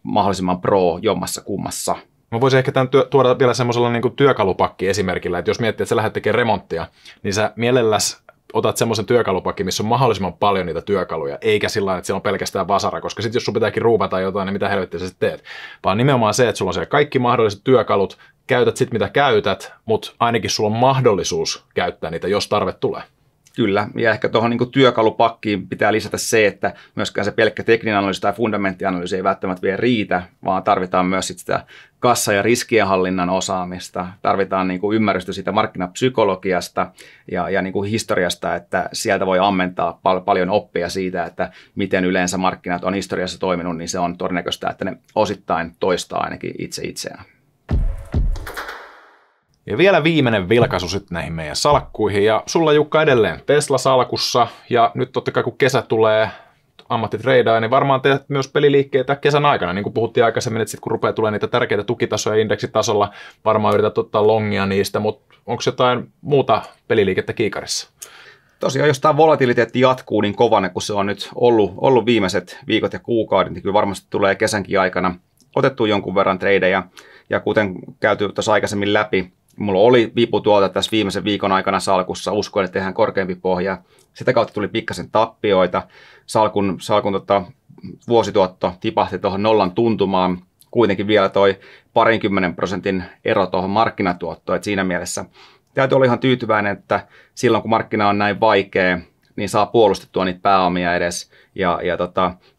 mahdollisimman pro jommassa kummassa. Mä voisin ehkä tämän tuoda vielä semmoisella niin kuin työkalupakki esimerkillä, että jos miettii, että sä lähdet tekemään remonttia, niin sä mielelläsi otat semmoisen työkalupakin, missä on mahdollisimman paljon niitä työkaluja, eikä sillä lailla, että siellä on pelkästään vasara, koska sitten jos sun pitääkin ruuvata jotain, niin mitä helvettiä sä sitten teet. Vaan nimenomaan se, että sulla on siellä kaikki mahdolliset työkalut käytät sit mitä käytät, mutta ainakin sulla on mahdollisuus käyttää niitä, jos tarve tulee. Kyllä, ja ehkä tuohon niin työkalupakkiin pitää lisätä se, että myöskään se pelkkä tekninen analyysi tai fundamenttianalyysi ei välttämättä vielä riitä, vaan tarvitaan myös sitä kassa- ja riskienhallinnan osaamista, tarvitaan niin kuin ymmärrystä siitä markkinapsykologiasta ja niin kuin historiasta, että sieltä voi ammentaa paljon oppia siitä, että miten yleensä markkinat on historiassa toiminut, niin se on todennäköistä, että ne osittain toistaa ainakin itse itseään. Ja vielä viimeinen vilkaisu sitten näihin meidän salkkuihin. Ja sulla Jukka edelleen Tesla-salkussa. Ja nyt totta kai kun kesä tulee ammattitreidaa, niin varmaan teet myös peliliikkeitä kesän aikana. Niin kuin puhuttiin aikaisemmin, että sitten kun rupeaa tulemaan niitä tärkeitä tukitasoja indeksitasolla, varmaan yrität ottaa longia niistä. Mutta onko jotain muuta peliliikettä kiikarissa? Tosiaan, jos tämä volatiliteetti jatkuu niin kovana, kun se on nyt ollut viimeiset viikot ja kuukaudet, niin kyllä varmasti tulee kesänkin aikana otettu jonkun verran treidejä. Ja kuten käyty tuossa aikaisemmin läpi, mulla oli viputuolta tässä viimeisen viikon aikana salkussa, uskoin, että tehdään korkeampi pohja. Sitä kautta tuli pikkasen tappioita. Salkun vuosituotto tipahti tuohon nollan tuntumaan. Kuitenkin vielä toi 20% ero tuohon markkinatuottoon. Et siinä mielessä täytyy olla ihan tyytyväinen, että silloin kun markkina on näin vaikea, niin saa puolustettua niitä pääomia edes.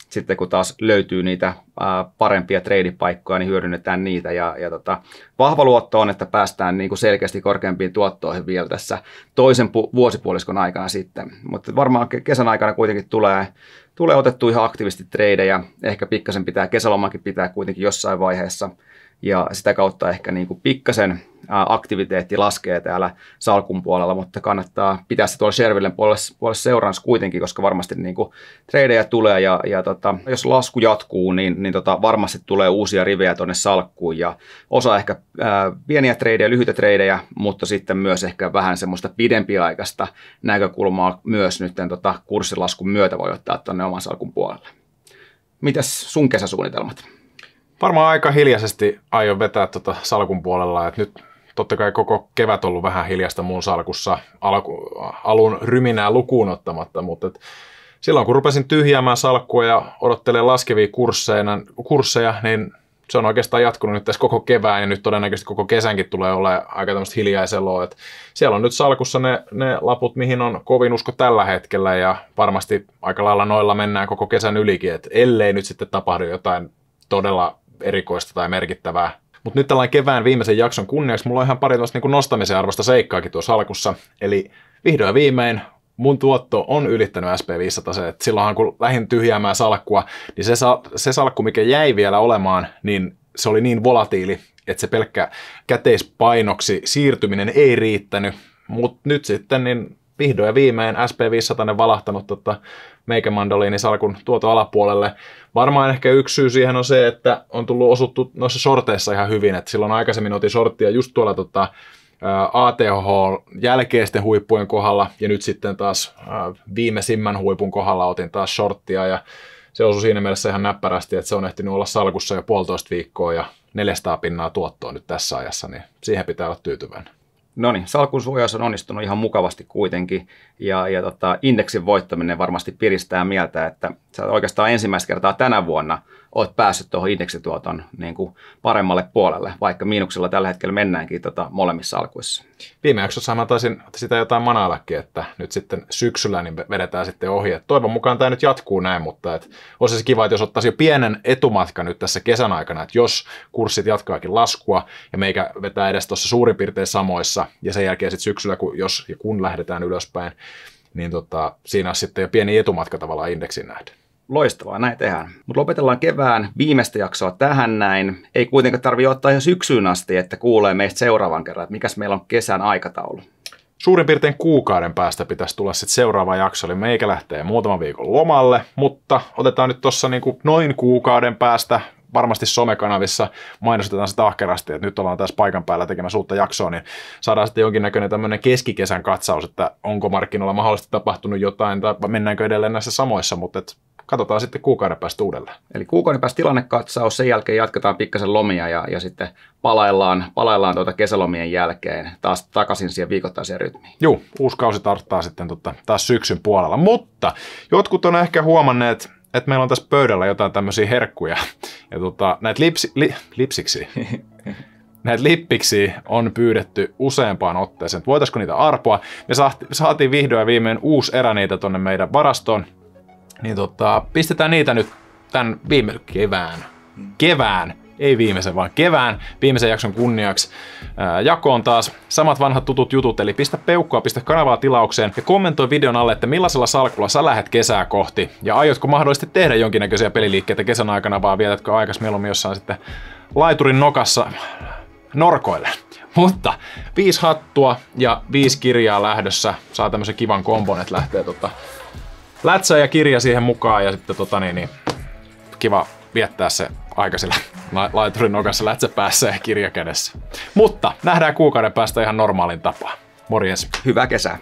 Sitten kun taas löytyy niitä parempia treidipaikkoja, niin hyödynnetään niitä. Vahva luotto on, että päästään niin kuin selkeästi korkeampiin tuottoihin vielä tässä toisen vuosipuoliskon aikana sitten. Mutta varmaan kesän aikana kuitenkin tulee otettu ihan aktiivisesti treidejä. Ehkä pikkasen kesälomakin pitää kuitenkin jossain vaiheessa. Ja sitä kautta ehkä niin kuin pikkasen aktiviteetti laskee täällä salkun puolella, mutta kannattaa pitää se tuolla Shervillen puolella seurannassa kuitenkin, koska varmasti niin kuin treidejä tulee ja jos lasku jatkuu, niin varmasti tulee uusia rivejä tuonne salkkuun ja osa ehkä pieniä treidejä, lyhyitä treidejä, mutta sitten myös ehkä vähän semmoista pidempiaikaista näkökulmaa myös nyt kurssilaskun myötä voi ottaa tuonne oman salkun puolelle. Mitäs sun kesäsuunnitelmat? Varmaan aika hiljaisesti aion vetää salkun puolella, että nyt totta kai koko kevät ollut vähän hiljasta mun salkussa alun ryminää lukuun ottamatta, mutta silloin kun rupesin tyhjäämään salkkua ja odottelee laskevia kursseja, niin se on oikeastaan jatkunut nyt tässä koko kevään ja nyt todennäköisesti koko kesänkin tulee olemaan aika tämmöistä hiljaiseloa. Että siellä on nyt salkussa ne laput, mihin on kovin usko tällä hetkellä ja varmasti aika lailla noilla mennään koko kesän ylikin, että ellei nyt sitten tapahdu jotain todella erikoista tai merkittävää. Mutta nyt tällainen kevään viimeisen jakson kunniaksi mulla on ihan pari niin nostamisen arvosta seikkaakin tuossa salkussa. Eli vihdoin viimein mun tuotto on ylittänyt SP500. Et silloinhan kun lähdin tyhjäämään salkkua, niin se salkku, mikä jäi vielä olemaan, niin se oli niin volatiili, että se pelkkä käteispainoksi siirtyminen ei riittänyt. Mutta nyt sitten niin vihdoin ja viimein SP500 valahtanut meikämandoliinisalkun tuoton alapuolelle. Varmaan ehkä yksi syy siihen on se, että on tullut osuttu noissa shorteissa ihan hyvin. Et silloin aikaisemmin otin shorttia just tuolla ATH-jälkeisten huippujen kohdalla ja nyt sitten taas viimeisimmän huipun kohdalla otin taas shorttia ja se osui siinä mielessä ihan näppärästi, että se on ehtinyt olla salkussa jo 1,5 viikkoa ja 400 pinnaa tuottoa nyt tässä ajassa, niin siihen pitää olla tyytyväinen. No niin, salkun suojaus on onnistunut ihan mukavasti kuitenkin ja indeksin voittaminen varmasti piristää mieltä, että sä oikeastaan ensimmäistä kertaa tänä vuonna olet päässyt tuohon indeksituoton niin kuin paremmalle puolelle, vaikka miinuksella tällä hetkellä mennäänkin molemmissa salkuissa. Viime jaksossa mä taisin sitä jotain manaillakin, että nyt sitten syksyllä niin vedetään sitten ohi. Et toivon mukaan tämä nyt jatkuu näin, mutta olisi se kiva, että jos ottaisi jo pienen etumatka nyt tässä kesän aikana, että jos kurssit jatkaakin laskua ja meikä vetää edes tuossa suurin piirtein samoissa ja sen jälkeen sitten syksyllä, jos ja kun lähdetään ylöspäin, niin siinä on sitten jo pieni etumatka tavallaan indeksin nähden. Loistavaa, näin tehdään. Mutta lopetellaan kevään viimeistä jaksoa tähän näin. Ei kuitenkaan tarvitse ottaa ihan syksyyn asti, että kuulee meistä seuraavan kerran, että mikäs meillä on kesän aikataulu. Suurin piirtein kuukauden päästä pitäisi tulla sitten seuraava jakso, eli meikä lähtee muutaman viikon lomalle, mutta otetaan nyt tuossa noin kuukauden päästä, varmasti somekanavissa mainostetaan sitä ahkerasti, että nyt ollaan tässä paikan päällä tekemässä uutta jaksoa, niin saadaan sitten jonkinnäköinen tämmöinen keskikesän katsaus, että onko markkinoilla mahdollisesti tapahtunut jotain tai mennäänkö edelleen näissä samoissa, mutta katsotaan sitten kuukauden päästä uudelleen. Eli kuukauden päästä tilannekatsaus, sen jälkeen jatketaan pikkasen lomia ja sitten palaillaan kesälomien jälkeen taas takaisin siihen viikoittaiseen rytmiin. Joo, uusi kausi tarttaa sitten taas syksyn puolella, mutta jotkut on ehkä huomanneet, että meillä on tässä pöydällä jotain tämmöisiä herkkuja ja näitä lipsiksi. näitä lippiksi on pyydetty useampaan otteeseen, että voitaisiko niitä arpoa. Me saatiin vihdoin ja viimein uusi erä niitä tonne meidän varastoon. Niin pistetään niitä nyt tämän kevään, ei viimeisen, vaan kevään viimeisen jakson kunniaksi jakoon taas samat vanhat tutut jutut, eli pistä peukkoa, pistä kanavaa tilaukseen ja kommentoi videon alle, että millaisella salkulla sä lähdet kesää kohti ja aiotko mahdollisesti tehdä jonkinnäköisiä peliliikkeitä kesän aikana, vaan vietätkö aikas mieluummin jossain sitten laiturin nokassa norkoille. Mutta 5 hattua ja 5 kirjaa lähdössä, saa tämmöisen kivan kombon, että lähtee lätsä ja kirja siihen mukaan ja sitten kiva viettää se aika sillä laiturin nokassa, lätsä päässä ja kirja kädessä. Mutta nähdään kuukauden päästä ihan normaalin tapaan. Morjens. Hyvää kesää.